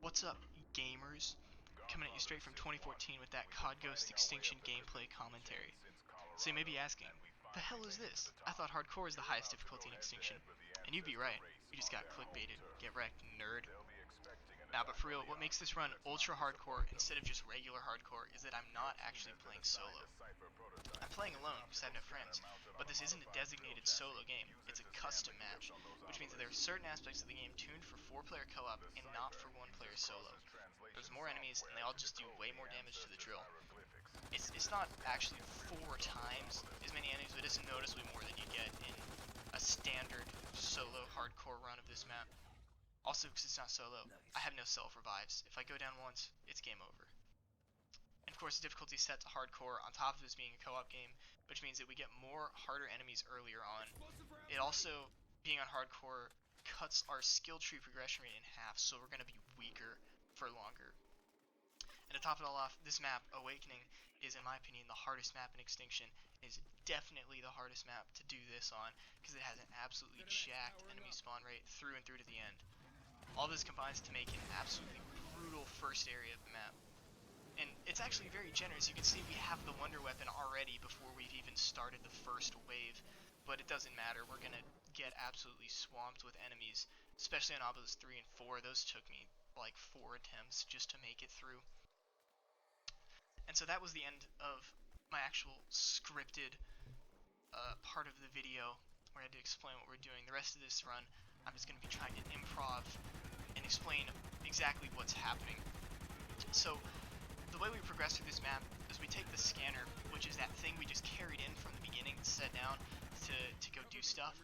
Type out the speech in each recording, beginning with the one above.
What's up, gamers? Coming at you straight from 2014 with that COD Ghost Extinction gameplay commentary. So you may be asking, the hell is this? I thought hardcore is the highest difficulty in Extinction. And you'd be right, you just got clickbaited. Get wrecked, nerd. Nah, but for real, what makes this run ultra hardcore instead of just regular hardcore is that I'm not actually playing solo. I'm playing alone because I have no friends, but this isn't a designated solo game, it's a custom match, which means that there are certain aspects of the game tuned for 4-player co-op and not for 1-player solo. There's more enemies and they all just do way more damage to the drill. It's not actually 4 times as many enemies, but it's noticeably more than you get in a standard solo hardcore run of this map. Also, because it's not solo, I have no self-revives. If I go down once, it's game over. And of course, the difficulty is set to hardcore on top of this being a co-op game, which means that we get more harder enemies earlier on. It also, being on hardcore, cuts our skill tree progression rate in half, so we're going to be weaker for longer. And to top it all off, this map, Awakening, is in my opinion the hardest map in Extinction. It is definitely the hardest map to do this on, because it has an absolutely jacked enemy spawn rate through and through to the end. All this combines to make an absolutely brutal first area of the map. And it's actually very generous. You can see we have the wonder weapon already before we've even started the first wave, but it doesn't matter. We're going to get absolutely swamped with enemies, especially on Obelisk 3 and 4. Those took me like 4 attempts just to make it through. And so that was the end of my actual scripted part of the video where I had to explain what we're doing. The rest of this run, I'm just going to be trying to improv and explain exactly what's happening. So, the way we progress through this map is we take the scanner, which is that thing we just carried in from the beginning and set down to go do stuff,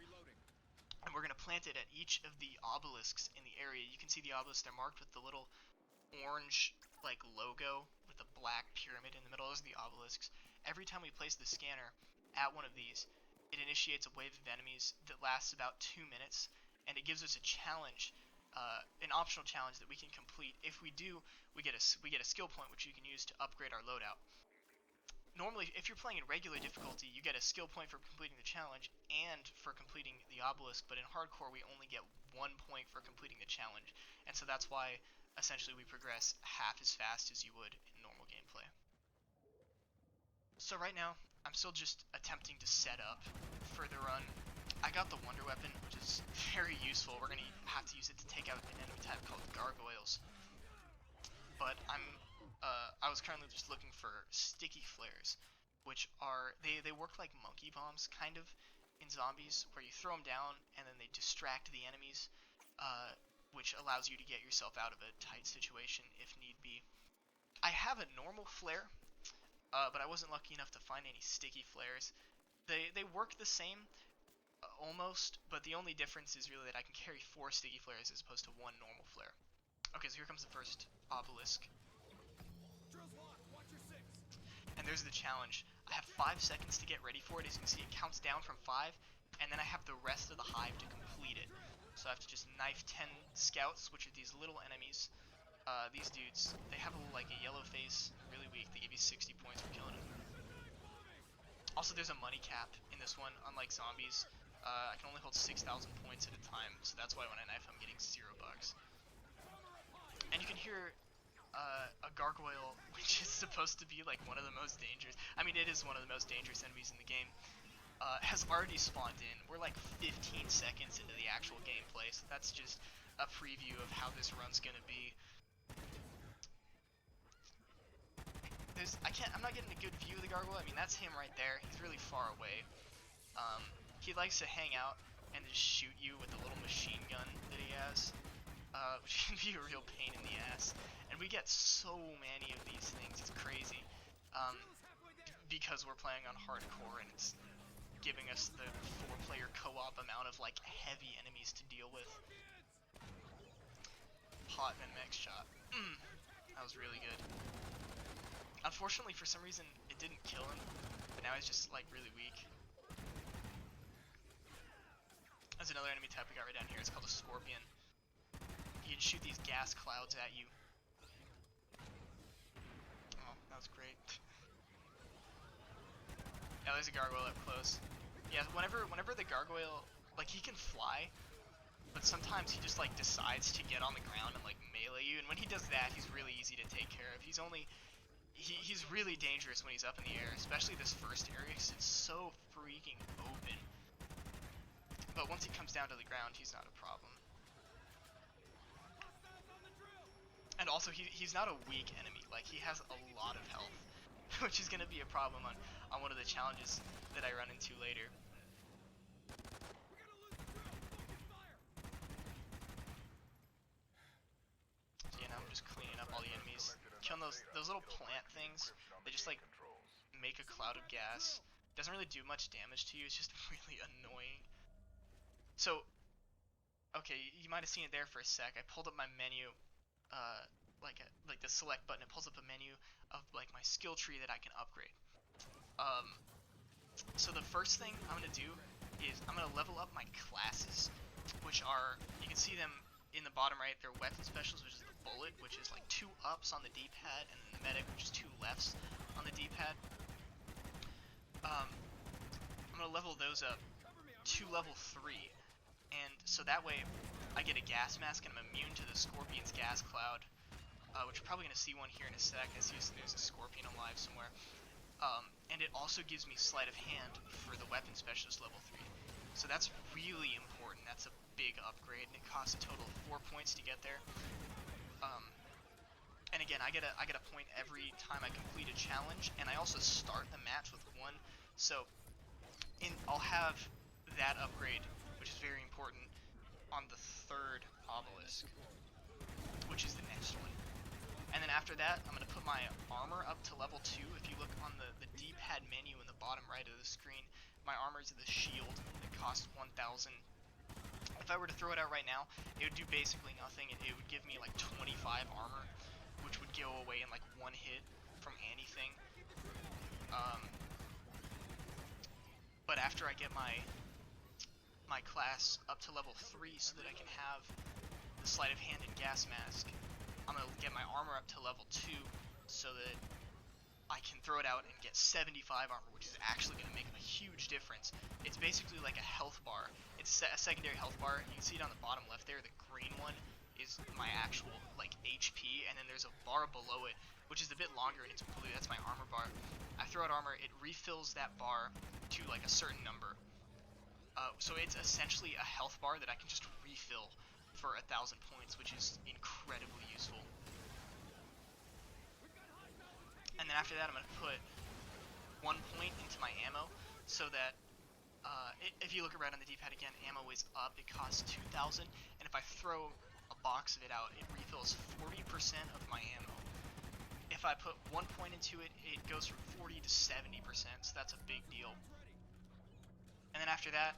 and we're going to plant it at each of the obelisks in the area. You can see the obelisks, they're marked with the little orange like logo with the black pyramid in the middle. Those are the obelisks. Every time we place the scanner at one of these, it initiates a wave of enemies that lasts about 2 minutes, and it gives us a challenge, an optional challenge that we can complete. If we do, we get a skill point which you can use to upgrade our loadout. Normally, if you're playing in regular difficulty, you get a skill point for completing the challenge and for completing the obelisk, but in hardcore we only get 1 point for completing the challenge, and so that's why essentially we progress half as fast as you would in normal gameplay. So right now, I'm still just attempting to set up for the run. I got the wonder weapon, which is very useful. We're going to have to use it to take out an enemy type called Gargoyles. But I was currently just looking for sticky flares, which are, they work like monkey bombs, kind of, in zombies, where you throw them down and then they distract the enemies, which allows you to get yourself out of a tight situation if need be. I have a normal flare, but I wasn't lucky enough to find any sticky flares. They work the same, almost, but the only difference is really that I can carry 4 sticky flares as opposed to 1 normal flare. Okay, so here comes the first obelisk. And there's the challenge. I have 5 seconds to get ready for it. As you can see, it counts down from 5, and then I have the rest of the hive to complete it. So I have to just knife 10 scouts, which are these little enemies. These dudes, they have like a yellow face, really weak. They give you 60 points for killing them. Also, there's a money cap in this one, unlike zombies. I can only hold 6,000 points at a time, so that's why when I knife, I'm getting $0. And you can hear a gargoyle, which is supposed to be like one of the most dangerous. I mean, it is one of the most dangerous enemies in the game. Has already spawned in. We're like 15 seconds into the actual gameplay, so that's just a preview of how this run's gonna be. I'm not getting a good view of the gargoyle. I mean, that's him right there. He's really far away. He likes to hang out and just shoot you with the little machine gun that he has, which can be a real pain in the ass. And we get so many of these things, it's crazy. Because we're playing on hardcore and it's giving us the 4-player co-op amount of like heavy enemies to deal with. Hot and mech shot. That was really good. Unfortunately, for some reason, it didn't kill him, but now he's just like really weak. There's another enemy type we got right down here. It's called a scorpion. He can shoot these gas clouds at you. Oh, that was great. Yeah, there's a gargoyle up close. Yeah, whenever the gargoyle, like, he can fly, but sometimes he just like decides to get on the ground and like melee you, and when he does that, he's really easy to take care of. He's really dangerous when he's up in the air, especially this first area, because it's so freaking open. But once he comes down to the ground, he's not a problem. And also, he's not a weak enemy. Like, he has a lot of health, which is going to be a problem on one of the challenges that I run into later. So, yeah, now I'm just cleaning up all the enemies. Killing those little plant things. They just, like, make a cloud of gas. Doesn't really do much damage to you. It's just really annoying. So, okay, you might have seen it there for a sec. I pulled up my menu, like the select button. It pulls up a menu of like my skill tree that I can upgrade. So the first thing I'm gonna do is I'm gonna level up my classes, which are, you can see them in the bottom right. They're weapon specials, which is the bullet, which is like 2 ups on the D-pad, and then the medic, which is 2 lefts on the D-pad. I'm gonna level those up to level 3. And so that way, I get a gas mask and I'm immune to the Scorpion's gas cloud, which you're probably going to see one here in a sec. I see there's a Scorpion alive somewhere. And it also gives me sleight of hand for the weapon specialist level 3. So that's really important. That's a big upgrade, and it costs a total of 4 points to get there. And again, I get a point every time I complete a challenge, and I also start the match with 1. So I'll have that upgrade, which is very important, on the 3rd Obelisk, which is the next one. And then after that, I'm going to put my armor up to level 2. If you look on the D-pad menu in the bottom right of the screen, my armor is the shield that costs 1,000. If I were to throw it out right now, it would do basically nothing. It would give me like 25 armor, which would go away in like 1 hit from anything. But after I get my class up to level 3 so that I can have the sleight of hand and gas mask, I'm going to get my armor up to level 2 so that I can throw it out and get 75 armor, which is actually going to make a huge difference. It's basically like a health bar. It's a secondary health bar. You can see it on the bottom left there. The green one is my actual like HP, and then there's a bar below it, which is a bit longer, and it's blue. That's my armor bar. I throw out armor, it refills that bar to like a certain number. So it's essentially a health bar that I can just refill for 1,000 points, which is incredibly useful. And then after that, I'm going to put 1 point into my ammo, so that if you look around on the D-pad again, ammo is up. It costs 2,000, and if I throw a box of it out, it refills 40% of my ammo. If I put 1 point into it, it goes from 40 to 70%, so that's a big deal. And then after that,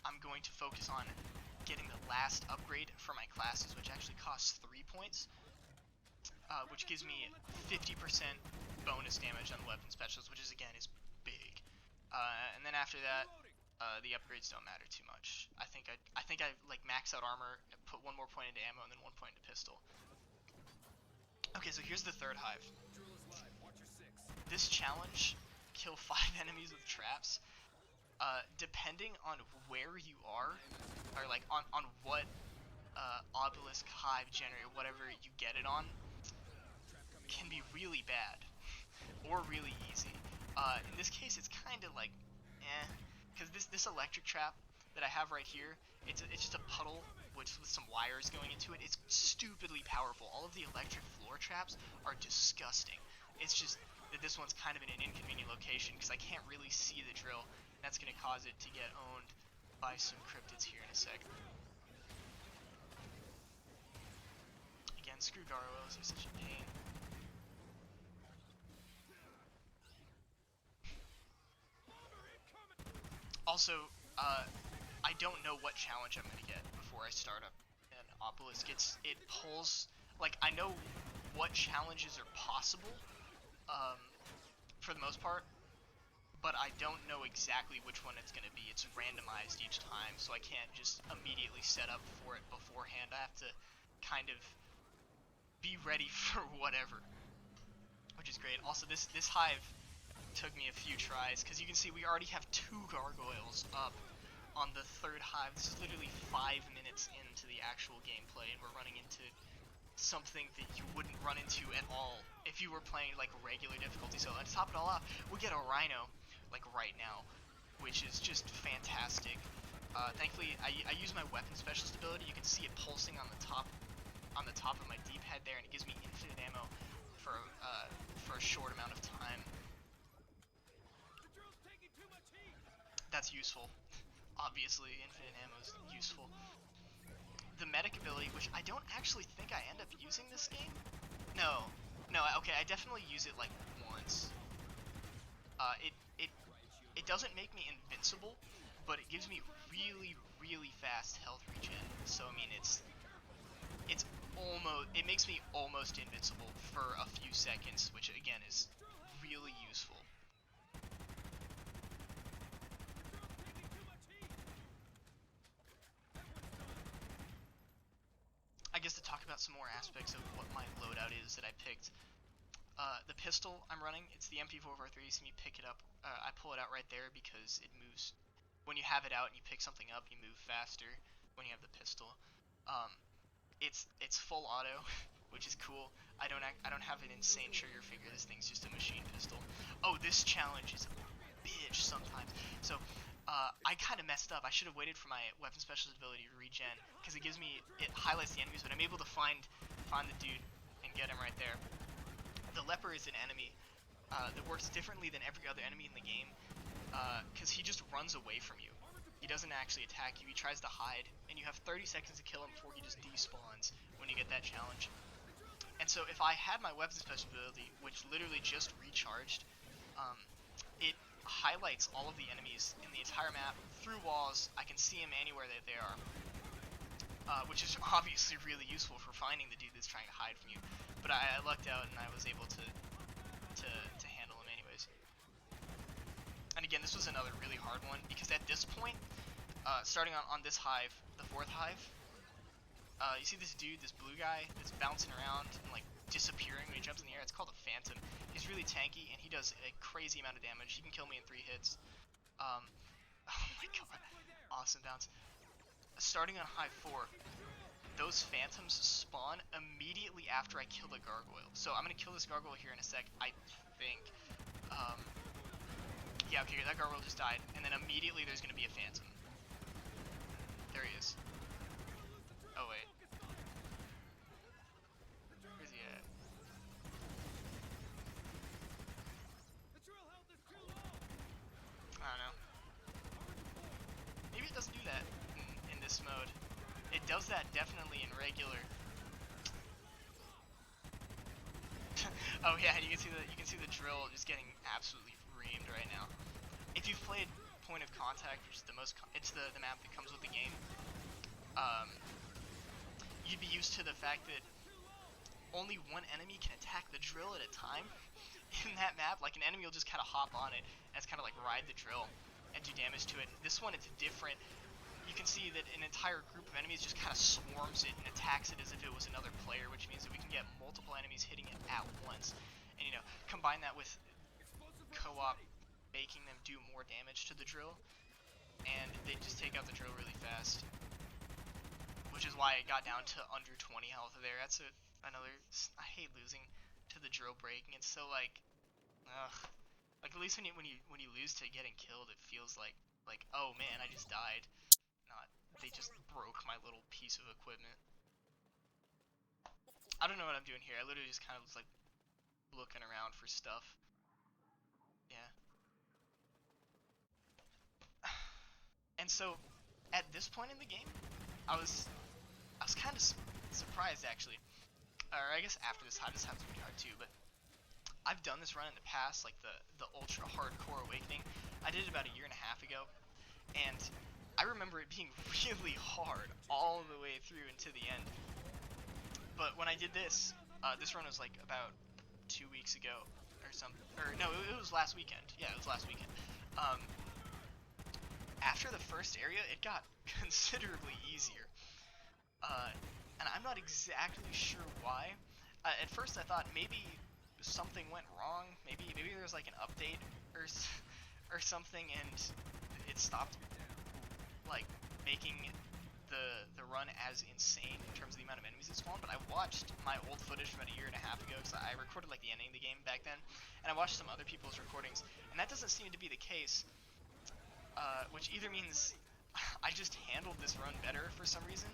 I'm going to focus on getting the last upgrade for my classes, which actually costs 3 points, which gives me 50% bonus damage on the weapon specials, which is again is big. And then after that, the upgrades don't matter too much. I think I like max out armor, put 1 more point into ammo, and then 1 point into pistol. Okay, so here's the 3rd hive. This challenge, kill 5 enemies with traps. Depending on where you are, or like on what obelisk, hive, generator, whatever you get it on, can be really bad or really easy. In this case, it's kind of like because this electric trap that I have right here, it's just a puddle with some wires going into it. It's stupidly powerful. All of the electric floor traps are disgusting. It's just that this one's kind of in an inconvenient location because I can't really see the drill. That's going to cause it to get owned by some cryptids here in a sec. Again, screw gargoyles, they're such a pain. Also, I don't know what challenge I'm going to get before I start up an obelisk. It pulls, like, I know what challenges are possible, for the most part, but I don't know exactly which one it's going to be. It's randomized each time, so I can't just immediately set up for it beforehand. I have to kind of be ready for whatever, which is great. Also, this hive took me a few tries, because you can see we already have 2 gargoyles up on the 3rd hive. This is literally 5 minutes into the actual gameplay, and we're running into something that you wouldn't run into at all if you were playing like regular difficulty. So let's top it all off. We get a Rhino like right now, which is just fantastic. Thankfully, I use my weapon specialist ability. You can see it pulsing on the top of my D-pad there, and it gives me infinite ammo for a short amount of time. That's useful. Obviously, infinite ammo is useful. The medic ability, which I don't actually think I end up using this game. No, okay, I definitely use it like once. It doesn't make me invincible, but it gives me really fast health regen. So I mean, it makes me almost invincible for a few seconds, which again is really useful. I guess to talk about some more aspects of what my loadout is that I picked. The pistol I'm running, it's the MP443. You see me pick it up. I pull it out right there because it moves. When you have it out and you pick something up, you move faster when you have the pistol. It's full auto, which is cool. I don't have an insane trigger finger. This thing's just a machine pistol. Oh, this challenge is a bitch sometimes. So I kind of messed up. I should have waited for my weapon specialist ability to regen, because it highlights the enemies, but I'm able to find the dude and get him right there. The Leper is an enemy that works differently than every other enemy in the game, because he just runs away from you. He doesn't actually attack you. He tries to hide, and you have 30 seconds to kill him before he just despawns when you get that challenge. And so if I had my weapon specialist ability, which literally just recharged, it highlights all of the enemies in the entire map through walls. I can see them anywhere that they are, which is obviously really useful for finding the dude that's trying to hide from you. But I lucked out and I was able to handle him anyways. And again, this was another really hard one, because at this point, starting on this hive, the 4th hive, you see this dude, this blue guy that's bouncing around and like disappearing when he jumps in the air. It's called a phantom. He's really tanky and he does a crazy amount of damage. He can kill me in 3 hits. Oh my god, awesome bounce. Starting on hive 4, those phantoms spawn immediately after I kill the gargoyle. So I'm gonna kill this gargoyle here in a sec, I think. Yeah, okay, that gargoyle just died, and then immediately there's gonna be a phantom. There he is. Oh wait. Where's he at? I don't know. Maybe it doesn't do that in this mode. It does that definitely in regular. Oh yeah, you can see the drill just getting absolutely reamed right now. If you've played Point of Contact, which is it's the map that comes with the game, you'd be used to the fact that only one enemy can attack the drill at a time in that map. Like, an enemy will just kind of hop on it and it's kind of like ride the drill and do damage to it. This one, it's different. You can see that an entire group of enemies just kind of swarms it and attacks it as if it was another player, which means that we can get multiple enemies hitting it at once. And, you know, combine that with co-op, making them do more damage to the drill, and they just take out the drill really fast. Which is why it got down to under 20 health there. That's another. I hate losing to the drill breaking. It's so like, ugh. Like, at least when you lose to getting killed, it feels like oh man, I just died. Not, they just broke my little piece of equipment. I don't know what I'm doing here. I literally just kind of was like looking around for stuff. Yeah. And so, at this point in the game, I was kind of surprised, actually. Or I guess after this hive's pretty hard too, but I've done this run in the past, like the ultra hardcore awakening. I did it about a year and a half ago, and I remember it being really hard all the way through into the end. But when I did this, this run was like about 2 weeks ago or something. Or no, it was last weekend. Yeah, it was last weekend. After the first area, it got considerably easier. And I'm not exactly sure why. At first I thought maybe something went wrong. Maybe there was like an update or something, and it stopped like making the run as insane in terms of the amount of enemies that spawn, but I watched my old footage from about a year and a half ago, because I recorded like the ending of the game back then, and I watched some other people's recordings, and that doesn't seem to be the case, which either means I just handled this run better for some reason,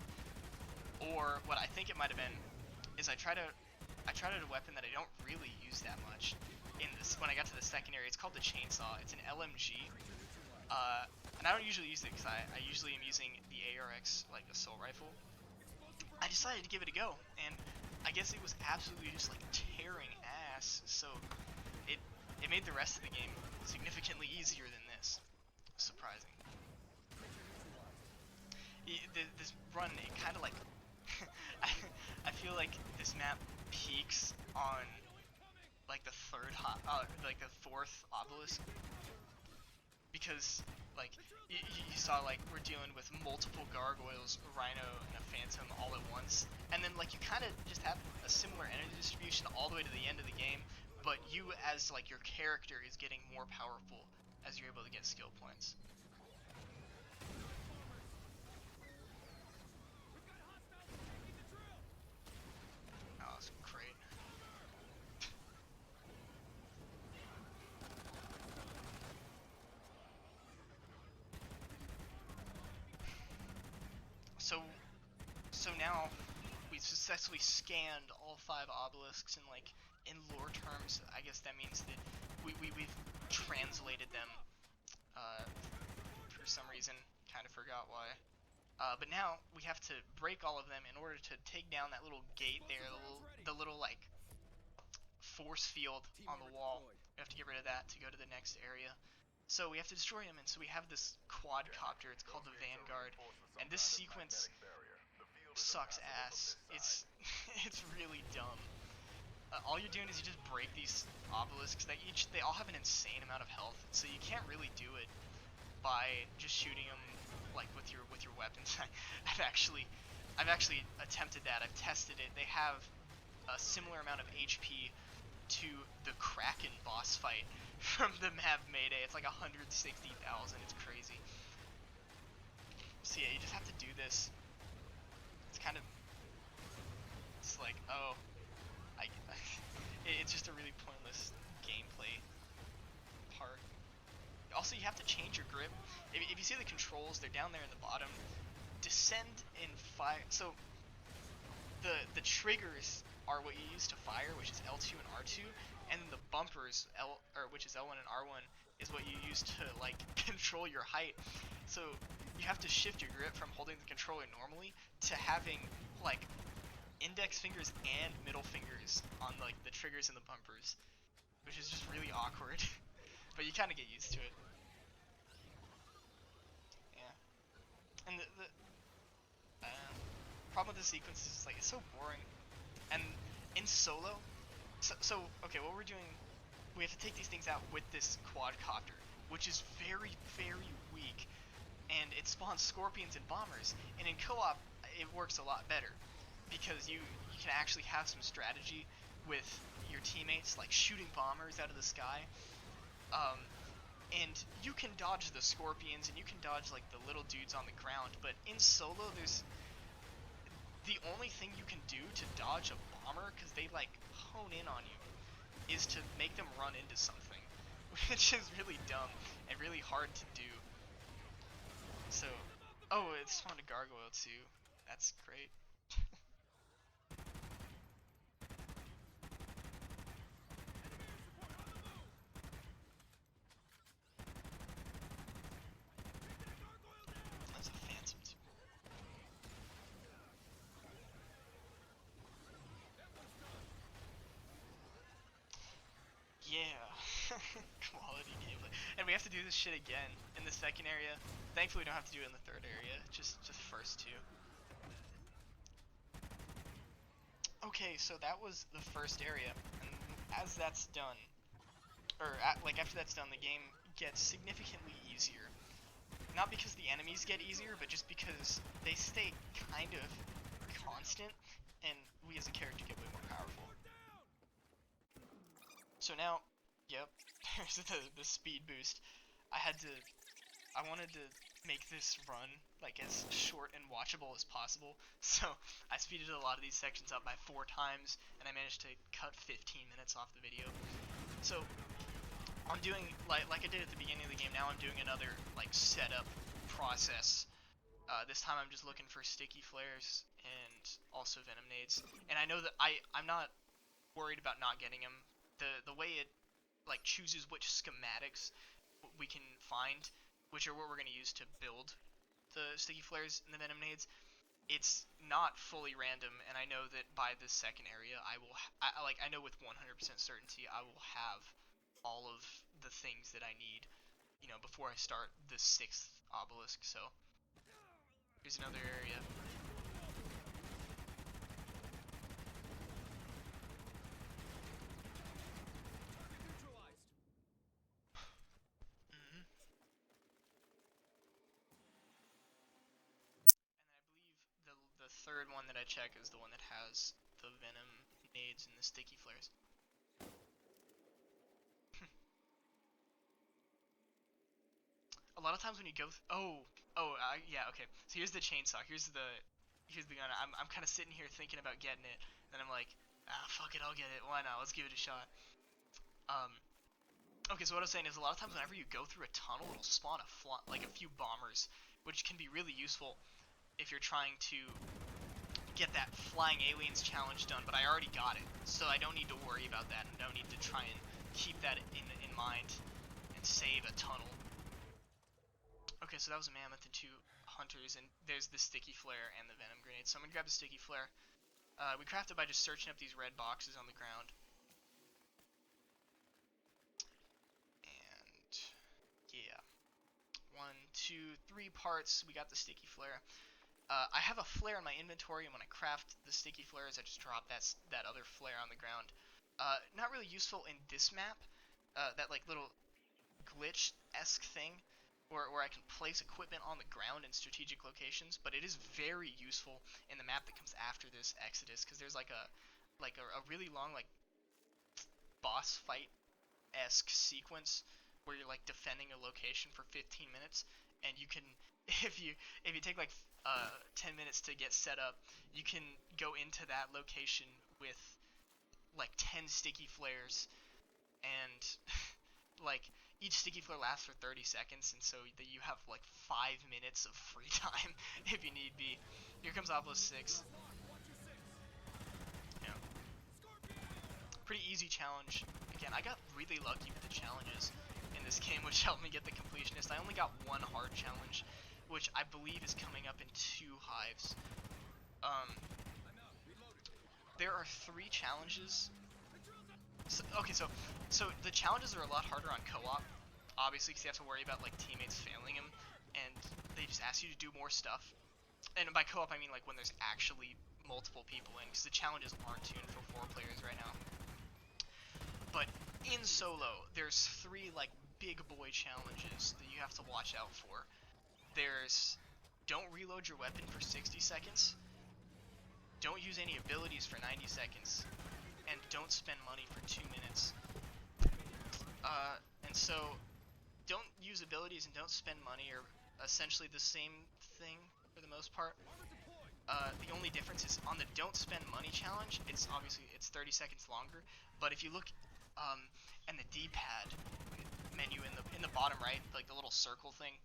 or what I think it might have been is I tried out a weapon that I don't really use that much in this. When I got to the second area, it's called the chainsaw. It's an LMG. And I don't usually use it because I usually am using the ARX, like, assault rifle. I decided to give it a go, and I guess it was absolutely just, like, tearing ass, so it made the rest of the game significantly easier than this. Surprising. This run, it kind of, like, I feel like this map peaks on, like, the fourth Obelisk, because, like, you saw, like, we're dealing with multiple Gargoyles, a Rhino, and a Phantom all at once, and then, like, you kind of just have a similar energy distribution all the way to the end of the game, but you, as, like, your character is getting more powerful as you're able to get skill points. Oh, that's great. So now we've successfully scanned all 5 obelisks, and, like, in lore terms, I guess that means that we've translated them for some reason. Kind of forgot why. But now we have to break all of them in order to take down that little gate there, the little like force field on the wall. We have to get rid of that to go to the next area. So we have to destroy them, and so we have this quadcopter. It's called the Vanguard, and this sequence sucks ass. It's it's really dumb. All you're doing is you just break these obelisks. They all have an insane amount of health, so you can't really do it by just shooting them like with your weapons. I've actually attempted that. I've tested it. They have a similar amount of HP to the Kraken boss fight from the map Mayday. It's like 160,000. It's crazy. So yeah, you just have to do this. It's like, oh, it's just a really pointless gameplay part. Also, you have to change your grip. If you see the controls, they're down there in the bottom. Descend and fire. So the triggers are what you use to fire, which is L2 and R2, and then the bumpers, which is L1 and R1, is what you use to, like, control your height. So you have to shift your grip from holding the controller normally to having, like, index fingers and middle fingers on, like, the triggers and the bumpers, which is just really awkward. But you kind of get used to it. Yeah. And the problem with the sequence is, like, it's so boring. And in solo, so okay, what we're doing, we have to take these things out with this quadcopter, which is very, very weak, and it spawns scorpions and bombers. And in co-op, it works a lot better, because you can actually have some strategy with your teammates, like shooting bombers out of the sky. And you can dodge the scorpions, and you can dodge, like, the little dudes on the ground, but in solo, the only thing you can do to dodge a bomber, because they, like, hone in on you, is to make them run into something, which is really dumb and really hard to do. So, oh, it spawned a Gargoyle too. That's great. That's a Phantom too. Yeah. Quality gameplay. And we have to do this shit again in the second area. Thankfully we don't have to do it in the third area, just the first two. Okay, so that was the first area, and as that's done, after that's done, the game gets significantly easier. Not because the enemies get easier, but just because they stay kind of constant, and we as a character get way more powerful. So now, yep, there's the speed boost. I wanted to make this run like as short and watchable as possible. So I speeded a lot of these sections up by 4 times, and I managed to cut 15 minutes off the video. So I'm doing like I did at the beginning of the game. Now I'm doing another like setup process. This time I'm just looking for sticky flares and also venom nades. And I know that I'm not worried about not getting them. The way it like chooses which schematics we can find, which are what we're gonna use to build the sticky flares and the venom nades, it's not fully random, and I know that by the second area I know with 100% certainty I will have all of the things that I need, you know, before I start the 6th obelisk. So here's another area. The third one that I check is the one that has the venom nades and the sticky flares. A lot of times when you go, yeah, okay. So here's the chainsaw. Here's the gun. I'm kind of sitting here thinking about getting it, and I'm like, fuck it, I'll get it. Why not? Let's give it a shot. Okay, so what I was saying is a lot of times whenever you go through a tunnel, it'll spawn like a few bombers, which can be really useful if you're trying to get that flying aliens challenge done. But I already got it, so I don't need to worry about that, and don't need to try and keep that in mind and save a tunnel. Okay, so that was a mammoth and 2 hunters, and there's the sticky flare and the venom grenade. So I'm gonna grab the sticky flare. We craft it by just searching up these red boxes on the ground. And yeah, 1, 2, 3 parts. We got the sticky flare. I have a flare in my inventory, and when I craft the sticky flares, I just drop that other flare on the ground. Not really useful in this map. That like little glitch-esque thing where I can place equipment on the ground in strategic locations, but it is very useful in the map that comes after this, Exodus, because there's like a really long like boss fight-esque sequence where you're like defending a location for 15 minutes, and you can if you take like 10 minutes to get set up, you can go into that location with like 10 sticky flares, and like each sticky flare lasts for 30 seconds, and so that you have like 5 minutes of free time if you need be. Here comes Obelisk 6. Yeah. Pretty easy challenge. Again, I got really lucky with the challenges in this game, which helped me get the Completionist. I only got 1 hard challenge, which I believe is coming up in 2 hives. There are 3 challenges. So the challenges are a lot harder on co-op, obviously, because you have to worry about like teammates failing them, and they just ask you to do more stuff. And by co-op I mean like when there's actually multiple people in, because the challenges aren't tuned for 4 players right now. But in solo, there's 3 like big boy challenges that you have to watch out for. There's don't reload your weapon for 60 seconds, don't use any abilities for 90 seconds, and don't spend money for 2 minutes. And so don't use abilities and don't spend money are essentially the same thing for the most part. The only difference is on the don't spend money challenge, it's 30 seconds longer, but if you look in the D-pad menu in the bottom right, like the little circle thing,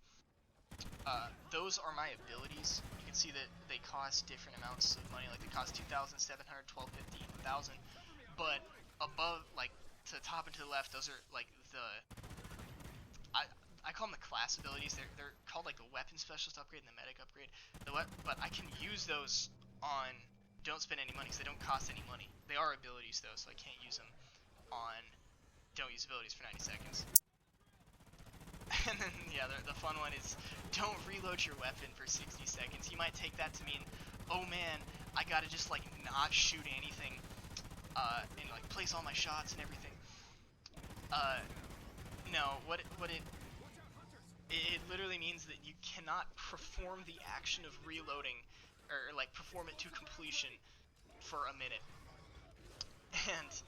those are my abilities. You can see that they cost different amounts of money, like they cost 2,700, 1,250, 1,000. But above, like to the top and to the left, those are like I call them the class abilities. They're called like the weapon specialist upgrade and the medic upgrade. But I can use those on don't spend any money, because they don't cost any money. They are abilities though, so I can't use them on don't use abilities for 90 seconds. And then yeah, the fun one is don't reload your weapon for 60 seconds. You might take that to mean, oh man, I gotta just like not shoot anything, and like place all my shots and everything. No, what it literally means that you cannot perform the action of reloading, or like perform it to completion for a minute. And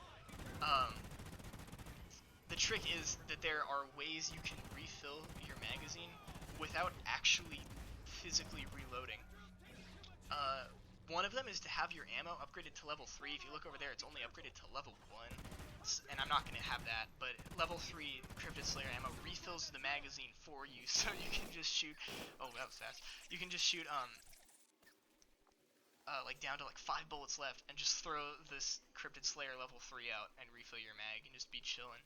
the trick is that there are ways you can refill your magazine without actually physically reloading. One of them is to have your ammo upgraded to level 3. If you look over there, it's only upgraded to level 1. And I'm not going to have that, but level 3 Cryptid Slayer ammo refills the magazine for you, so you can just shoot... Oh, that was fast. You can just shoot, like, down to, like, 5 bullets left, and just throw this Cryptid Slayer level 3 out and refill your mag, and just be chillin'.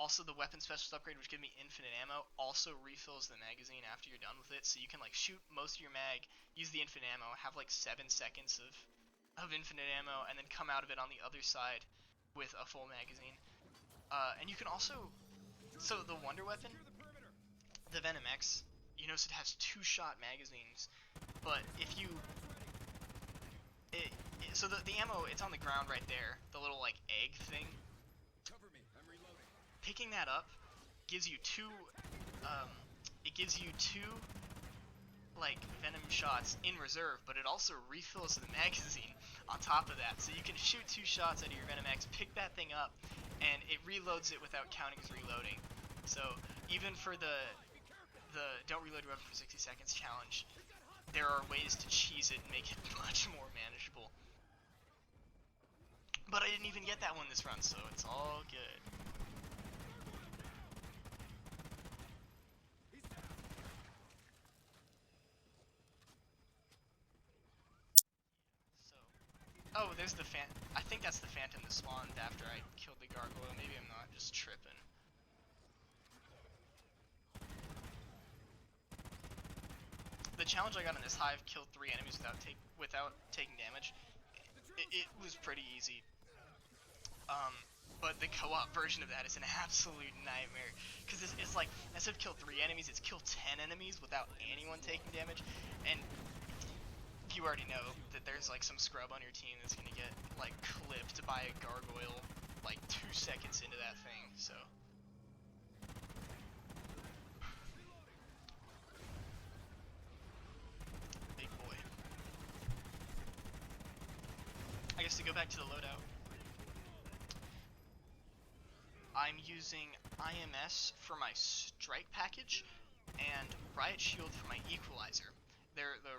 Also, the weapon specialist upgrade, which gives me infinite ammo, also refills the magazine after you're done with it, so you can, like, shoot most of your mag, use the infinite ammo, have, like, 7 seconds of infinite ammo, and then come out of it on the other side with a full magazine. And you can also... So, the Wonder Weapon, the Venom X, you notice it has 2-shot magazines, but if you... So, the ammo, it's on the ground right there, the little, like, egg thing. Picking that up gives you two, like, Venom shots in reserve, but it also refills the magazine on top of that. So you can shoot 2 shots out of your Venom X, pick that thing up, and it reloads it without counting as reloading. So even for the don't reload your weapon for 60 seconds challenge, there are ways to cheese it and make it much more manageable. But I didn't even get that one this run, so it's all good. Oh, there's the I think that's the Phantom that spawned after I killed the Gargoyle. Maybe I'm not just tripping. The challenge I got in this hive killed 3 enemies without taking damage. It was pretty easy. But the co-op version of that is an absolute nightmare. Because it's like, instead of kill 3 enemies, it's kill 10 enemies without anyone taking damage. And you already know that there's like some scrub on your team that's gonna get like clipped by a Gargoyle like 2 seconds into that thing, so. Big boy. I guess to go back to the loadout, I'm using IMS for my strike package and Riot Shield for my equalizer. They're the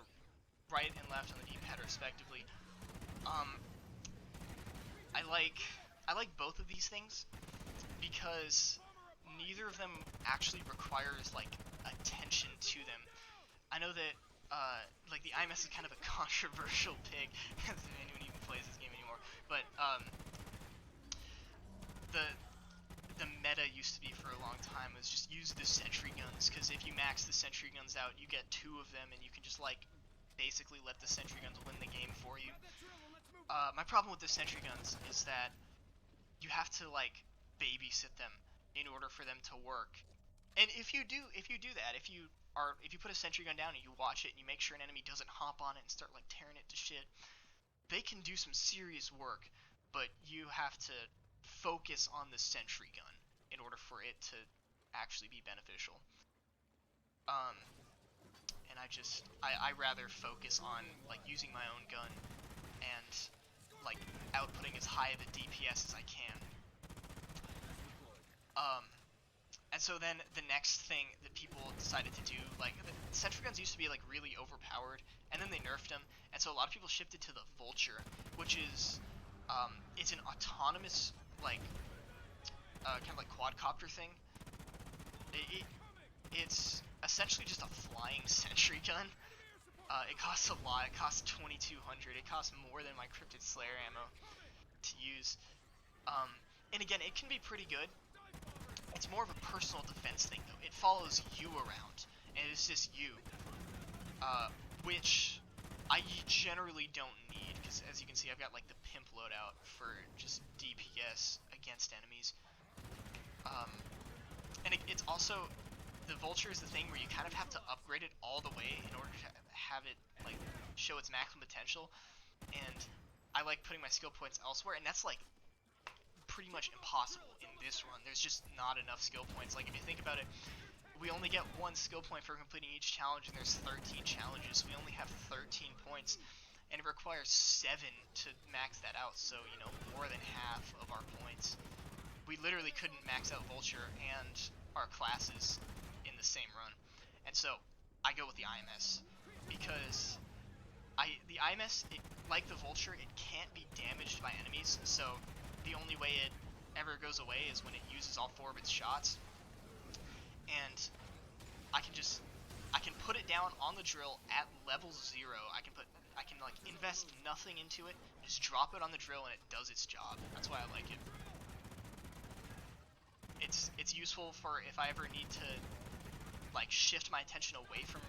right and left on the D-pad respectively. I like both of these things because neither of them actually requires like attention to them. I know that like the IMS is kind of a controversial pick if anyone even plays this game anymore, but the meta used to be for a long time was just use the sentry guns, because if you max the sentry guns out, you get 2 of them and you can just like basically let the sentry guns win the game for you. My problem with the sentry guns is that you have to like babysit them in order for them to work. And if you do that, if you put a sentry gun down and you watch it and you make sure an enemy doesn't hop on it and start like tearing it to shit, they can do some serious work, but you have to focus on the sentry gun in order for it to actually be beneficial. And I rather focus on like using my own gun and like outputting as high of a DPS as I can. And so then the next thing that people decided to do, like the sentry guns used to be like really overpowered, and then they nerfed them, and so a lot of people shifted to the Vulture, which is it's an autonomous like kind of like quadcopter thing. It's essentially just a flying sentry gun. It costs a lot. It costs 2,200. It costs more than my Cryptid Slayer ammo to use. And again, it can be pretty good. It's more of a personal defense thing, though. It follows you around, and it's just you, which I generally don't need, because as you can see, I've got like the pimp loadout for just DPS against enemies. And it's also, the Vulture is the thing where you kind of have to upgrade it all the way in order to have it like show its maximum potential, and I like putting my skill points elsewhere, and that's like pretty much impossible in this run. There's just not enough skill points. Like if you think about it, we only get 1 skill point for completing each challenge, and there's 13 challenges. We only have 13 points, and it requires 7 to max that out, so you know, more than half of our points. We literally couldn't max out Vulture and our classes in the same run. And so I go with the IMS, because the IMS, like the Vulture, it can't be damaged by enemies, so the only way it ever goes away is when it uses all 4 of its shots. And I can put it down on the drill at level 0. I can like invest nothing into it, just drop it on the drill, and it does its job. That's why I like it. It's useful for if I ever need to like shift my attention away from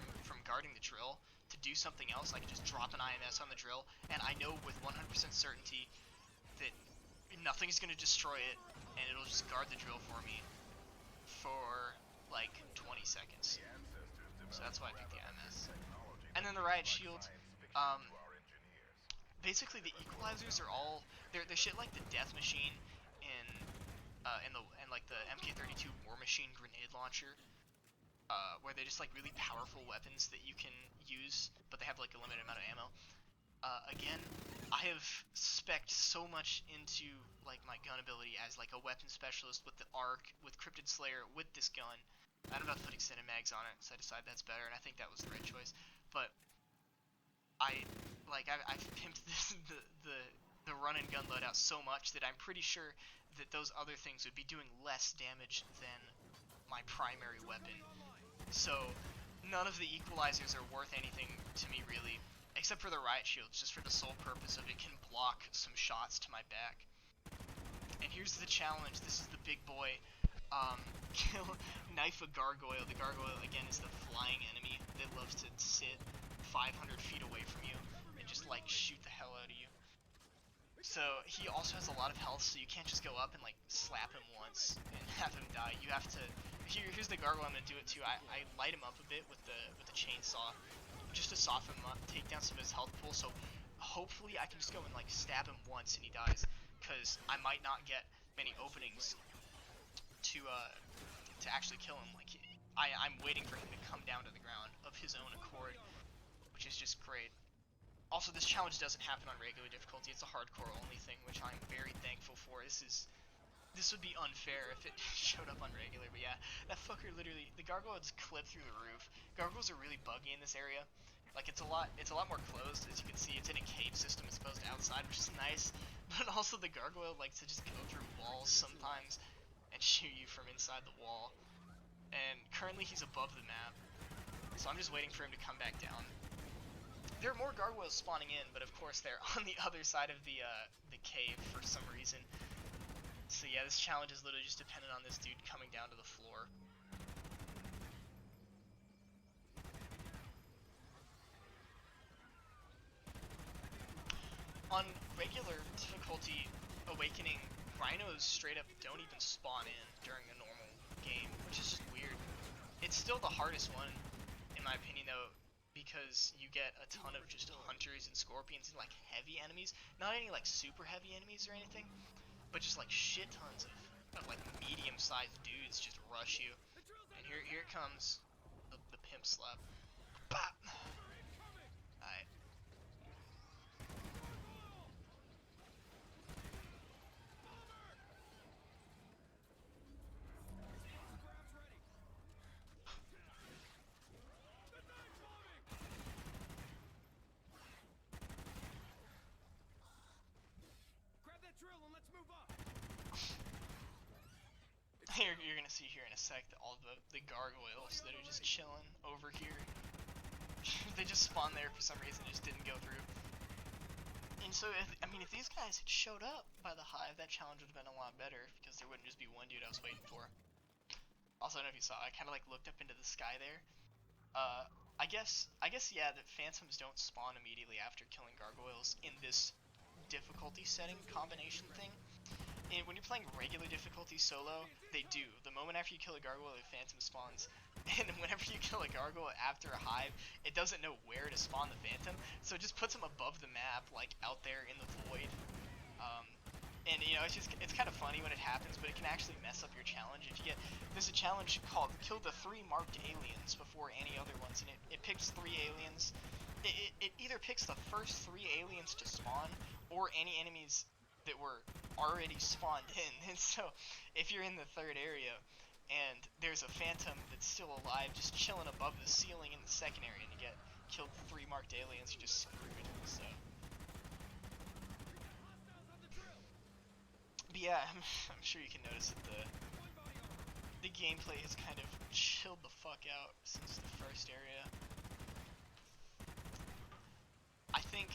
guarding the drill to do something else. I can just drop an IMS on the drill, and I know with 100% certainty that nothing's going to destroy it, and it'll just guard the drill for me for like 20 seconds. So that's why I picked the IMS. And then the Riot Shield, basically the equalizers are all they're shit like the Death Machine and like the MK32 War Machine grenade launcher, where they're just like really powerful weapons that you can use, but they have like a limited amount of ammo. Again, I have spec'd so much into like my gun ability as like a weapon specialist with the Ark, with Cryptid Slayer, with this gun. I don't know if to put extended mags on it, so I decided that's better, and I think that was the right choice. But I've pimped the run and gun loadout so much that I'm pretty sure that those other things would be doing less damage than my primary weapon. So none of the equalizers are worth anything to me really, except for the Riot Shield, just for the sole purpose of it can block some shots to my back. And here's the challenge. This is the big boy. Knife a Gargoyle. The Gargoyle, again, is the flying enemy that loves to sit 500 feet away from you and just like shoot the hell out of you. So he also has a lot of health, so you can't just go up and like slap him once and have him die. You have to. Here's the Gargoyle I'm gonna do it to. I light him up a bit with the chainsaw, just to soften him up, take down some of his health pool. So hopefully I can just go and like stab him once and he dies, because I might not get many openings to actually kill him. Like I'm waiting for him to come down to the ground of his own accord, which is just great. Also, this challenge doesn't happen on regular difficulty. It's a hardcore only thing, which I'm very thankful for. This would be unfair if it showed up on regular, but yeah, that fucker literally, the Gargoyle just clipped through the roof. Gargoyles are really buggy in this area. Like, it's a lot more closed, as you can see. It's in a cave system as opposed to outside, which is nice. But also the Gargoyle likes to just go through walls sometimes and shoot you from inside the wall. And currently he's above the map, so I'm just waiting for him to come back down. There are more Gargoyles spawning in, but of course they're on the other side of the cave for some reason. So yeah, this challenge is literally just dependent on this dude coming down to the floor. On regular difficulty, Awakening, Rhinos straight up don't even spawn in during a normal game, which is just weird. It's still the hardest one, in my opinion, though, because you get a ton of just hunters and scorpions and like heavy enemies. Not any like super heavy enemies or anything, but just like shit tons of like medium-sized dudes just rush you. And here it comes, the pimp slap. Bop! Alright. You're gonna see here in a sec that all the Gargoyles that are just chilling over here, they just spawned there for some reason, just didn't go through. And so, if these guys had showed up by the hive, that challenge would have been a lot better, because there wouldn't just be one dude I was waiting for. Also, I don't know if you saw, I kind of like looked up into the sky there. I guess yeah, that phantoms don't spawn immediately after killing Gargoyles in this difficulty setting combination thing. And when you're playing regular difficulty solo, they do. The moment after you kill a Gargoyle, a Phantom spawns. And whenever you kill a Gargoyle after a hive, it doesn't know where to spawn the Phantom, so it just puts them above the map, like out there in the void. And you know, it's kind of funny when it happens, but it can actually mess up your challenge. There's a challenge called Kill the 3 marked aliens before any other ones, and it picks 3 aliens. It either picks the first 3 aliens to spawn, or any enemies that were already spawned in. And so if you're in the 3rd area and there's a phantom that's still alive, just chilling above the ceiling in the second area, and you get killed 3 marked aliens, you're just screwed. So, but yeah, I'm sure you can notice that the gameplay has kind of chilled the fuck out since the first area. I think,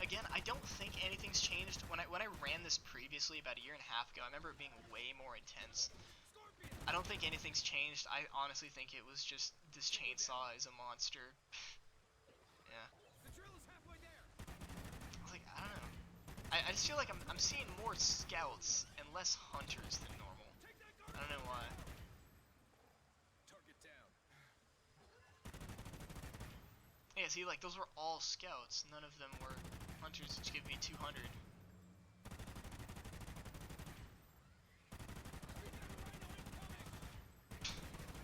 again, I don't think anything's changed. When I ran this previously about a year and a half ago, I remember it being way more intense. I don't think anything's changed. I honestly think it was just this chainsaw is a monster. Yeah. Like, I don't know. I just feel like I'm seeing more scouts and less hunters than normal. I don't know why. Yeah, see, like, those were all scouts. None of them were hunters, which give me 200.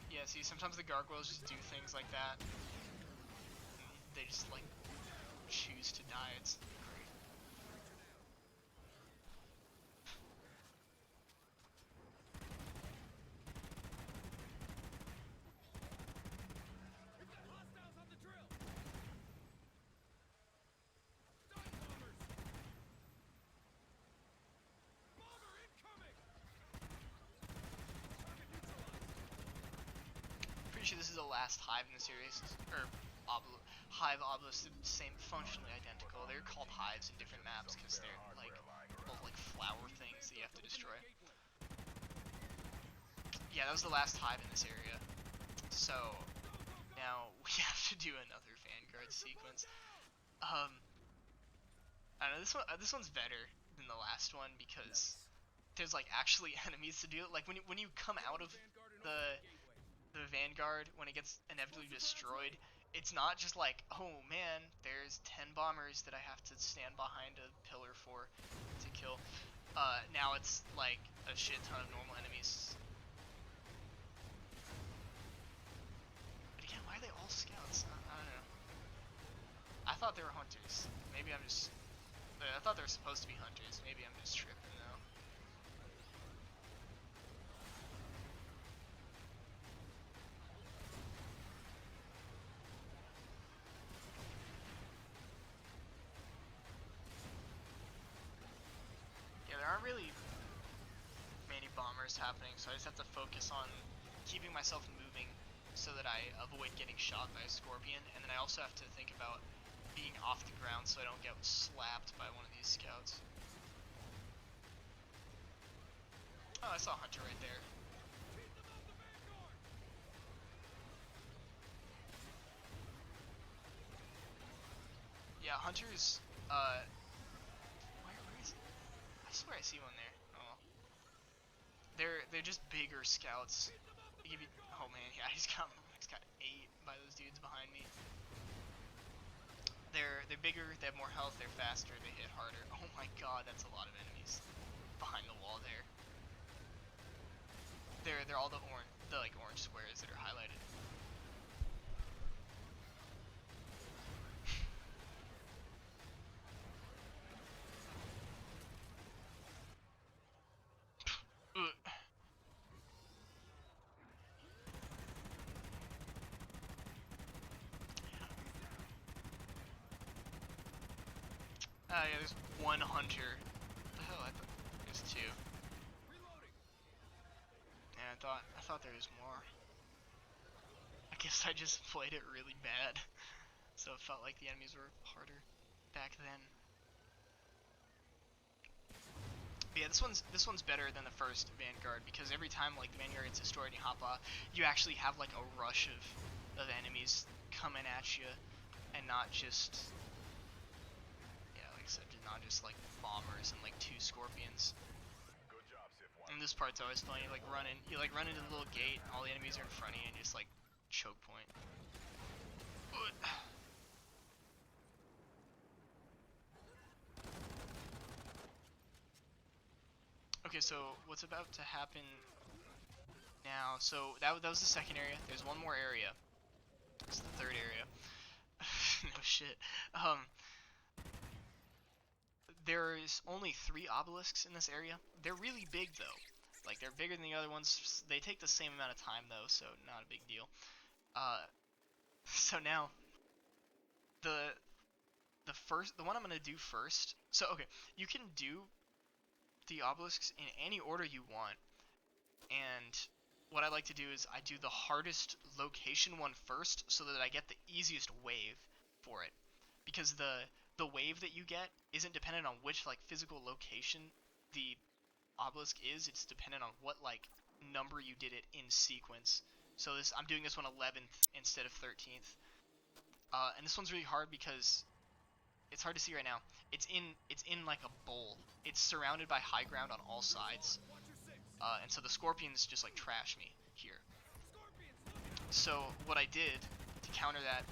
Yeah, see, sometimes the gargoyles just do things like that. And they just, like, choose to die. It's great. Pretty sure this is the last hive in the series, or hive obelisk, same, functionally identical. They're called hives in different maps because they're like little like flower things that you have to destroy. Yeah, that was the last hive in this area. So now we have to do another Vanguard sequence. I don't know, this one's better than the last one because there's like actually enemies to do it. Like when you come out of the Vanguard, when it gets inevitably destroyed, it's not just like, oh man, there's 10 bombers that I have to stand behind a pillar for to kill. Now it's like a shit ton of normal enemies. But again, why are they all scouts? I don't know. I thought they were hunters. Maybe I'm just... I thought they were supposed to be hunters. Maybe I'm just tripping though. Yeah, there aren't really many bombers happening, so I just have to focus on keeping myself moving so that I avoid getting shot by a scorpion, and then I also have to think about being off the ground so I don't get slapped by one of these scouts. Oh, I saw a hunter right there. Yeah, hunters, where is it? I swear I see one there. Oh. They're just bigger scouts. They give you, oh man, yeah, he's got 8 by those dudes behind me. They're bigger, they have more health, they're faster, they hit harder. Oh my god, that's a lot of enemies behind the wall there. They're all the like orange squares that are highlighted. Yeah, there's one hunter. What the hell? I thought there's 2. Yeah, I thought there was more. I guess I just played it really bad, so it felt like the enemies were harder back then. But yeah, this one's better than the first Vanguard because every time like the Vanguard gets destroyed and you hop off, you actually have like a rush of enemies coming at you, and not just, yeah, like I said, not just like bombers and like 2 scorpions. And this part's always fun. You like run into the little gate, and all the enemies are in front of you, and you just like choke point. Okay, so what's about to happen now? So that was the second area. There's one more area. It's the third area. No shit. There's only 3 obelisks in this area. They're really big though. Like, they're bigger than the other ones. They take the same amount of time, though, so not a big deal. So now, the one I'm gonna do first. So, okay, you can do the obelisks in any order you want, and what I like to do is I do the hardest location one first, so that I get the easiest wave for it, because the wave that you get isn't dependent on which like physical location the obelisk is. It's dependent on what like number you did it in sequence. So I'm doing this one 11th instead of 13th, and this one's really hard because it's hard to see right now. It's in like a bowl. It's surrounded by high ground on all sides, and so the scorpions just like trash me here. So what I did to counter that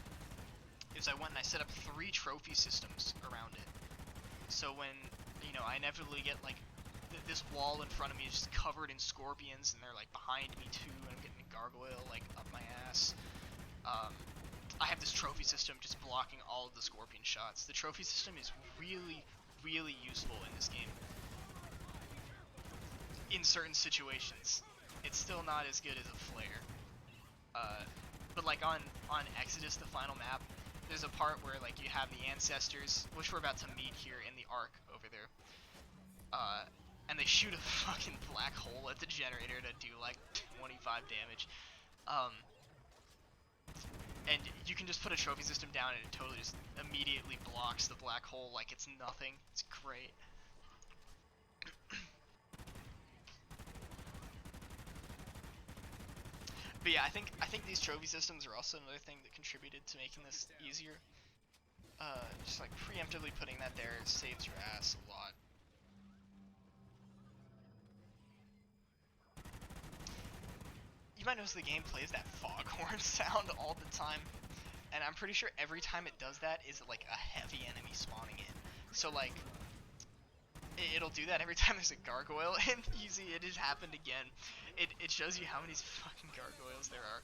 is I went and I set up 3 trophy systems around it. So when I inevitably get like this wall in front of me is just covered in scorpions, and they're like behind me too, and I'm getting a gargoyle like up my ass. I have this trophy system just blocking all of the scorpion shots. The trophy system is really, really useful in this game. In certain situations, it's still not as good as a flare. But like on Exodus, the final map, there's a part where like you have the ancestors, which we're about to meet here in the Ark over there. And they shoot a fucking black hole at the generator to do like 25 damage. And you can just put a trophy system down and it totally just immediately blocks the black hole like it's nothing. It's great. But yeah, I think these trophy systems are also another thing that contributed to making this easier. Just like preemptively putting that there saves your ass a lot. You might notice the game plays that foghorn sound all the time, and I'm pretty sure every time it does that is like a heavy enemy spawning in. So like, it'll do that every time there's a gargoyle, and you see it has happened again. It shows you how many fucking gargoyles there are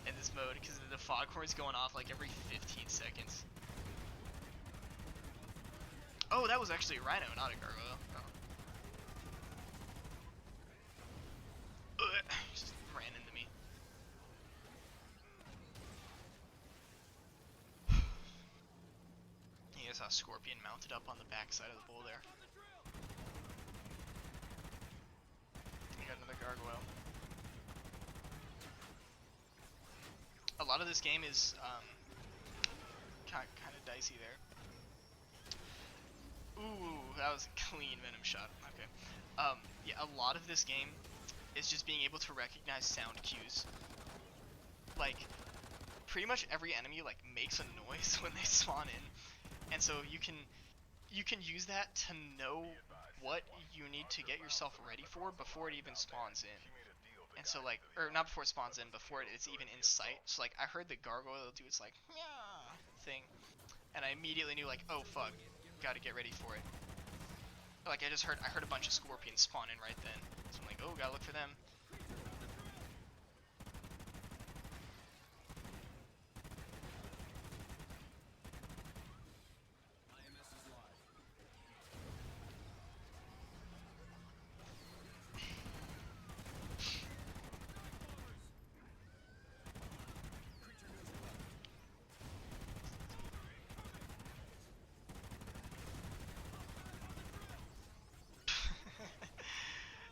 in this mode, because the foghorn's going off like every 15 seconds. Oh, that was actually a rhino, not a gargoyle. Oh. Just ran into me. He has a scorpion mounted up on the backside of the bull there. We got another gargoyle. A lot of this game is kind of dicey there. Ooh, that was a clean venom shot. Okay. Yeah, a lot of this game is just being able to recognize sound cues. Like, pretty much every enemy like makes a noise when they spawn in, and so you can use that to know what you need to get yourself ready for before it even spawns in. And so like, or not before it spawns in, before it's even in sight. So like, I heard the gargoyle do its like yeah thing, and I immediately knew like, oh fuck, gotta get ready for it. Like I heard a bunch of scorpions spawn in right then, so I'm like, oh, gotta look for them.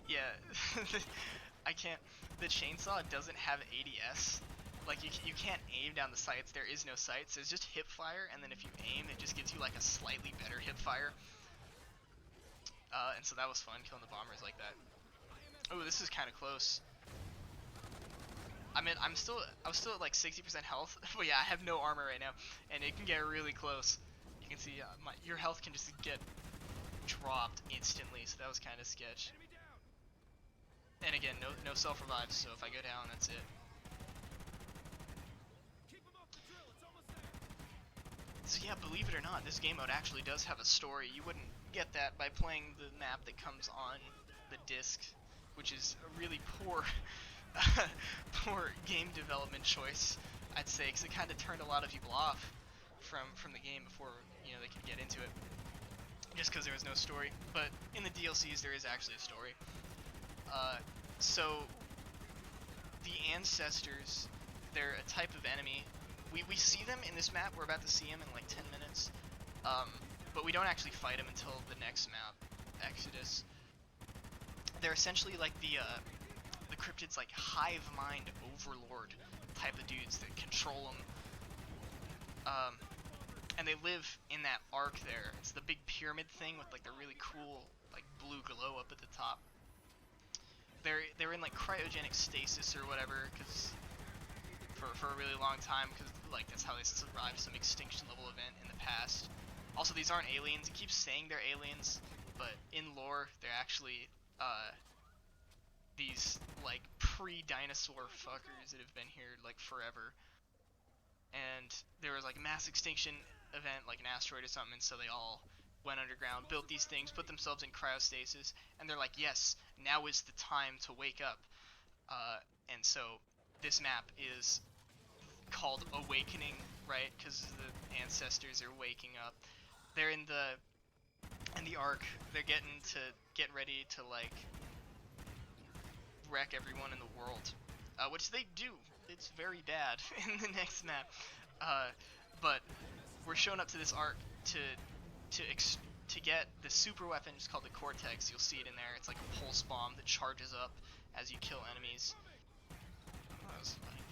Yeah, I can't. The chainsaw doesn't have ADS. Like you can't aim down the sights. There is no sights. It's just hip fire, and then if you aim, it just gives you like a slightly better hip fire. And so that was fun killing the bombers like that. Oh, this is kind of close. I mean, I was still at like 60% health, but yeah, I have no armor right now, and it can get really close. You can see your health can just get dropped instantly, so that was kind of sketch. And again, no self revives, so if I go down, that's it. So yeah, believe it or not, this game mode actually does have a story. You wouldn't get that by playing the map that comes on the disc, which is a really poor poor game development choice, I'd say, because it kind of turned a lot of people off from the game before they could get into it, just because there was no story. But in the DLCs, there is actually a story. So the ancestors, they're a type of enemy. We see them in this map. We're about to see them in like 10 minutes. But we don't actually fight them until the next map, Exodus. They're essentially like the cryptids, like hive mind overlord type of dudes that control them. And they live in that arc there. It's the big pyramid thing with like the really cool like blue glow up at the top. They're in like cryogenic stasis or whatever, because for a really long time, because like that's how they survived some extinction level event in the past. Also, these aren't aliens. It keeps saying they're aliens, but in lore they're actually these like pre-dinosaur fuckers that have been here like forever. And there was like a mass extinction event, like an asteroid or something, and so they all went underground, built these things, put themselves in cryostasis, and they're like, yes, now is the time to wake up. And so this map is called Awakening, right? Because the ancestors are waking up. They're in the Ark. They're get ready to like wreck everyone in the world, which they do. It's very bad in the next map. But we're showing up to this Ark to get the super weapon. It's called the Cortex. You'll see it in there. It's like a pulse bomb that charges up as you kill enemies. Oh, that was funny.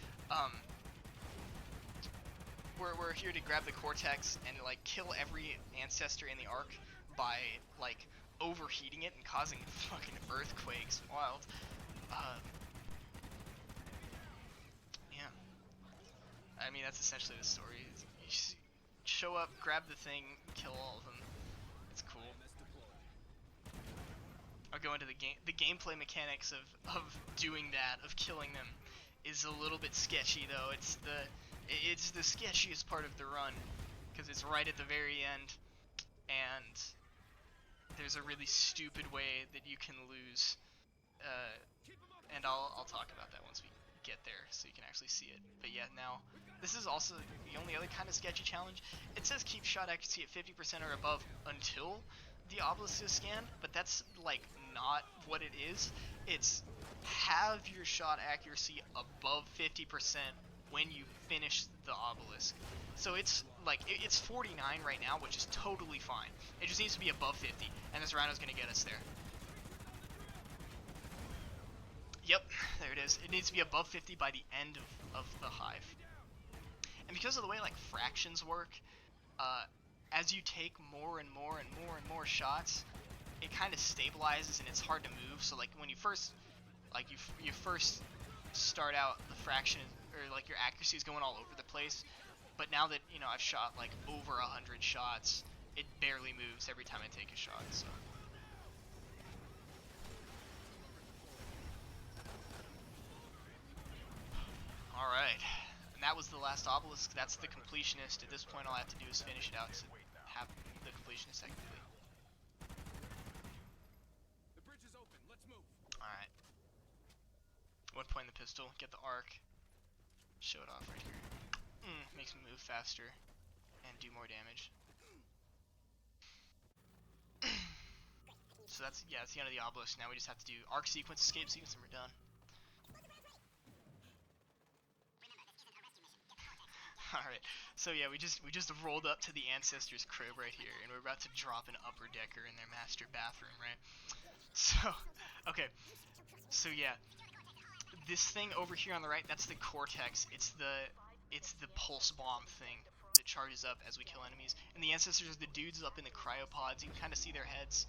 We're here to grab the Cortex and like kill every ancestor in the Ark by like overheating it and causing fucking earthquakes. Wild. Yeah. I mean, that's essentially the story. You show up, grab the thing, kill all of them. It's cool. I'll go into the gameplay mechanics of doing that, of killing them, is a little bit sketchy though. It's the sketchiest part of the run, because it's right at the very end, and there's a really stupid way that you can lose, and I'll talk about that once we get there so you can actually see it. But yeah, now this is also the only other kind of sketchy challenge. It says keep shot accuracy at 50% or above until the Obelisk is scanned, but that's like not what it is. It's have your shot accuracy above 50% when you finish the Obelisk. So it's like it's 49 right now, which is totally fine. It just needs to be above 50, and this rhino's gonna get us there. Yep, there it is. It needs to be above 50 by the end of the hive. And because of the way like fractions work, as you take more and more and more and more shots, it kind of stabilizes and it's hard to move. So like when you first you first start out, the fraction or like your accuracy is going all over the place. But now that you know I've shot like over 100 shots, it barely moves every time I take a shot. So. Alright, and that was the last Obelisk. That's the Completionist. At this point all I have to do is finish it out to have the Completionist technically. The bridge is open. Let's move. Alright. One point in the pistol, get the Ark, show it off right here. Makes me move faster and do more damage. So that's the end of the Obelisk. Now we just have to do Ark Sequence, Escape Sequence, and we're done. Alright, so yeah, we just rolled up to the Ancestors' crib right here, and we're about to drop an upper decker in their master bathroom, right? So, okay, so yeah, this thing over here on the right, that's the Cortex. It's the pulse bomb thing that charges up as we kill enemies. And the Ancestors are the dudes up in the cryopods. You can kind of see their heads.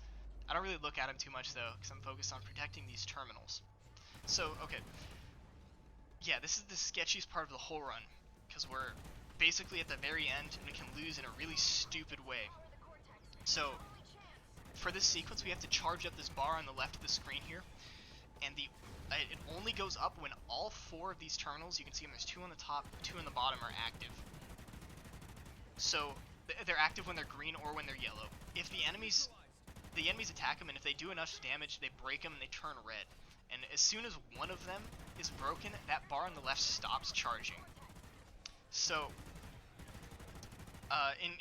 I don't really look at them too much though, because I'm focused on protecting these terminals. So, okay, yeah, this is the sketchiest part of the whole run, because we're basically at the very end and we can lose in a really stupid way. So for this sequence we have to charge up this bar on the left of the screen here, and it only goes up when all 4 of these terminals, you can see them, there's 2 on the top, 2 on the bottom, are active. So they're active when they're green or when they're yellow. If the enemies attack them, and if they do enough damage, they break them and they turn red. And as soon as one of them is broken, that bar on the left stops charging. So,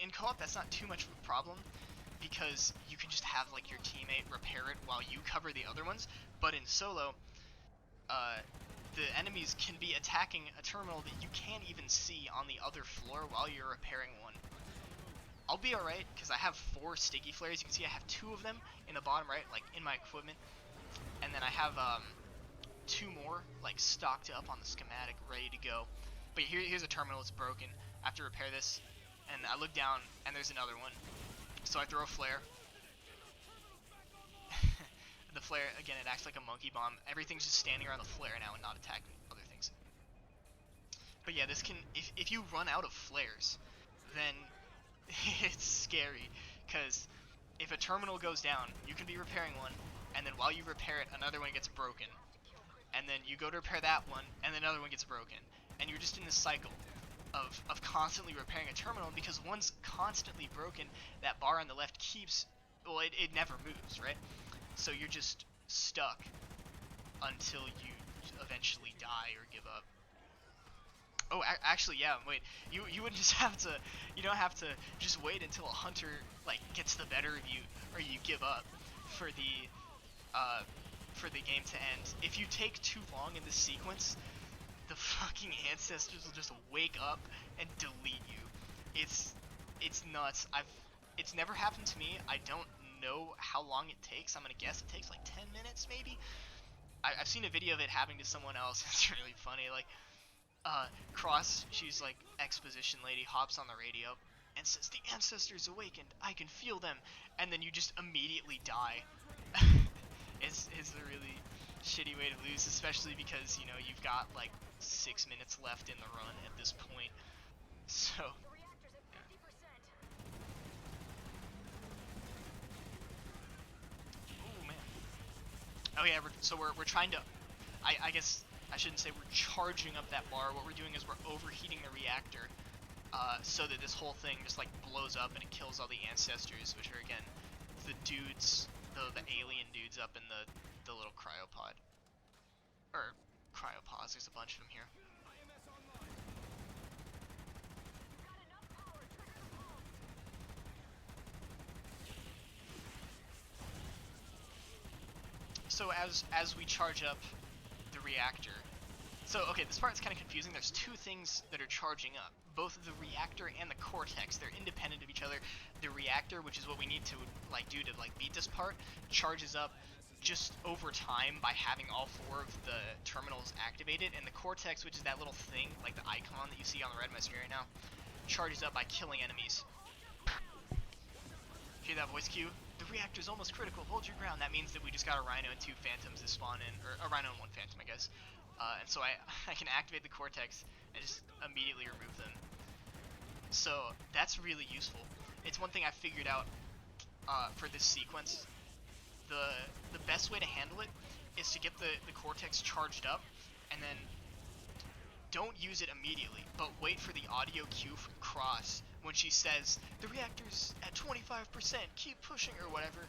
in co-op, that's not too much of a problem, because you can just have like your teammate repair it while you cover the other ones. But in solo, the enemies can be attacking a terminal that you can't even see on the other floor while you're repairing one. I'll be alright, because I have 4 sticky flares. You can see I have 2 of them in the bottom right, like in my equipment. And then I have 2 more, like stocked up on the schematic, ready to go. But here's a terminal that's broken. I have to repair this, and I look down, and there's another one. So I throw a flare. The flare, again, it acts like a monkey bomb. Everything's just standing around the flare now and not attacking other things. But yeah, this can, if you run out of flares, then it's scary, because if a terminal goes down, you can be repairing one, and then while you repair it, another one gets broken. And then you go to repair that one, and then another one gets broken. And you're just in this cycle of constantly repairing a terminal, because one's constantly broken, that bar on the left keeps, well, it never moves, right? So you're just stuck until you eventually die or give up. Oh, actually, yeah, wait, you wouldn't just have to, you don't have to just wait until a hunter, like, gets the better of you, or you give up for the game to end. If you take too long in this sequence, the fucking ancestors will just wake up and delete you. It's nuts. It's never happened to me. I don't know how long it takes. I'm gonna guess it takes like 10 minutes maybe. I've seen a video of it happening to someone else. It's really funny. Like, Cross, she's like exposition lady, hops on the radio and says, "The ancestors awakened. I can feel them," and then you just immediately die. It's a really shitty way to lose, especially because, you know, you've got like 6 minutes left in the run at this point. So oh yeah, we're trying to, I guess I shouldn't say we're charging up that bar. What we're doing is we're overheating the reactor, so that this whole thing just like blows up and it kills all the ancestors, which are again the dudes, the alien dudes up in the little cryopod, or cryopods. There's a bunch of them here. So as we charge up the reactor, so okay, this part's kind of confusing. There's 2 things that are charging up, both the reactor and the cortex. They're independent of each other. The reactor, which is what we need to like do to like beat this part, charges up just over time by having all 4 of the terminals activated, and the cortex, which is that little thing, like the icon that you see on the red of my screen right now, charges up by killing enemies. Hear that voice cue? The reactor's almost critical. Hold your ground. That means that we just got a Rhino and 2 Phantoms to spawn in, or a Rhino and 1 Phantom, I guess. And so I can activate the cortex and just immediately remove them. So that's really useful. It's one thing I figured out for this sequence. The best way to handle it is to get the cortex charged up, and then don't use it immediately, but wait for the audio cue from Cross when she says, "The reactor's at 25%, keep pushing," or whatever.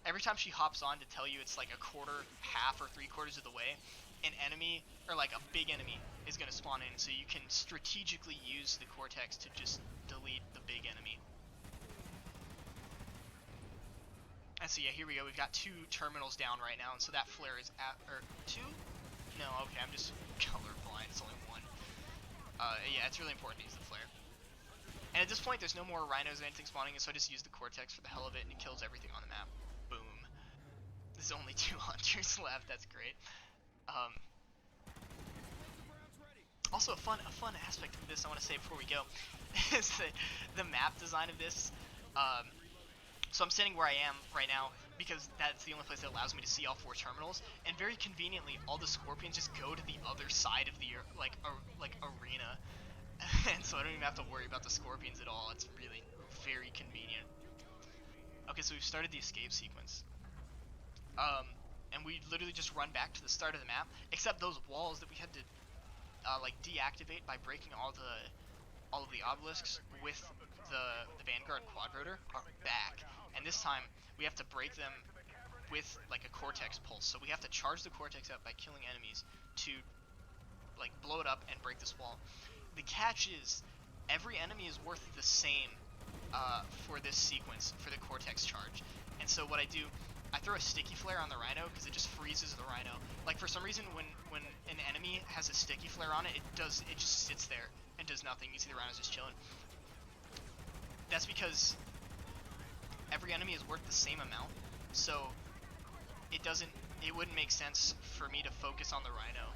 Every time she hops on to tell you it's like a quarter, half, or 3/4 of the way, an enemy, or like a big enemy, is going to spawn in, so you can strategically use the cortex to just delete the big enemy. And so yeah, here we go. We've got 2 terminals down right now, and so that flare is at, or 2? No, okay, I'm just colorblind. It's only 1. Yeah, it's really important to use the flare. And at this point, there's no more rhinos or anything spawning, so I just use the cortex for the hell of it, and it kills everything on the map. Boom. There's only 2 hunters left. That's great. Also, a fun aspect of this I want to say before we go is that the map design of this. So I'm standing where I am right now because that's the only place that allows me to see all 4 terminals, and very conveniently, all the scorpions just go to the other side of the like arena, and so I don't even have to worry about the scorpions at all. It's really very convenient. Okay, so we've started the escape sequence, and we literally just run back to the start of the map, except those walls that we had to like deactivate by breaking all of the obelisks with the Vanguard quad rotor are back, and this time we have to break them with like a cortex pulse. So we have to charge the cortex up by killing enemies to like blow it up and break this wall. The catch is every enemy is worth the same for this sequence, for the Cortex charge. And so what I do, I throw a sticky flare on the Rhino because it just freezes the Rhino. Like, for some reason, when an enemy has a sticky flare on it, it just sits there and does nothing. You see the Rhino's just chilling. That's because every enemy is worth the same amount, so it wouldn't make sense for me to focus on the Rhino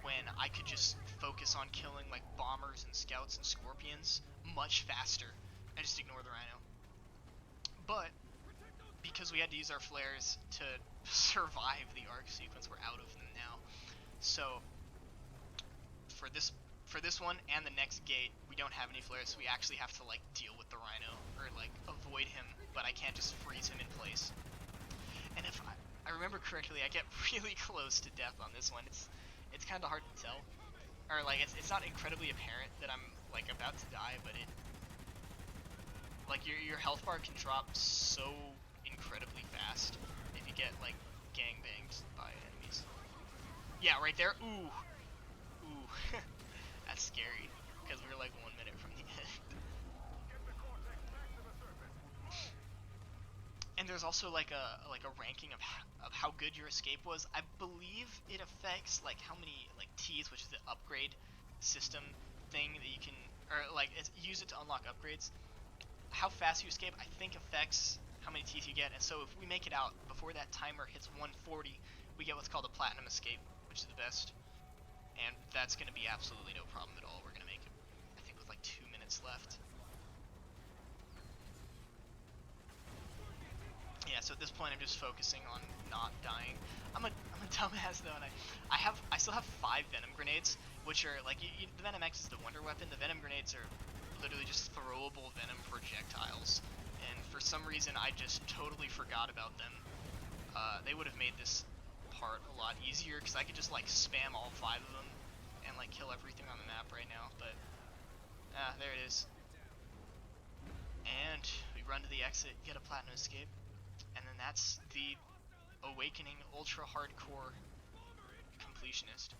when I could just focus on killing like bombers and scouts and scorpions much faster and just ignore the Rhino. But because we had to use our flares to survive the Ark Sequence, we're out of them now. So for this one and the next gate, we don't have any flares, so we actually have to like deal with the Rhino or like avoid him, but I can't just freeze him in place. And if I remember correctly, I get really close to death on this one. It's kind of hard to tell, or like it's not incredibly apparent that I'm like about to die, but it like your health bar can drop so incredibly fast if you get like gangbanged by enemies. Yeah, right there. Ooh, that's scary because we were like 1 minute from the end. And there's also like a ranking of how good your escape was. I believe it affects like how many like T's, which is the upgrade system thing that you can, or like use it to unlock upgrades. How fast you escape, I think, affects how many T's you get. And so if we make it out before that timer hits 140, we get what's called a platinum escape, which is the best. And that's going to be absolutely no problem at all. We're going to make it, I think, with like 2 minutes left. Yeah, so at this point I'm just focusing on not dying. I'm a dumbass though, and I still have 5 Venom Grenades, which are like the Venom X is the wonder weapon. The Venom Grenades are literally just throwable Venom projectiles, and for some reason I just totally forgot about them. They would have made this part a lot easier because I could just like spam all 5 of them and like kill everything on the map right now. But there it is, and we run to the exit, get a platinum escape. And then that's the Awakening Ultra Hardcore Completionist.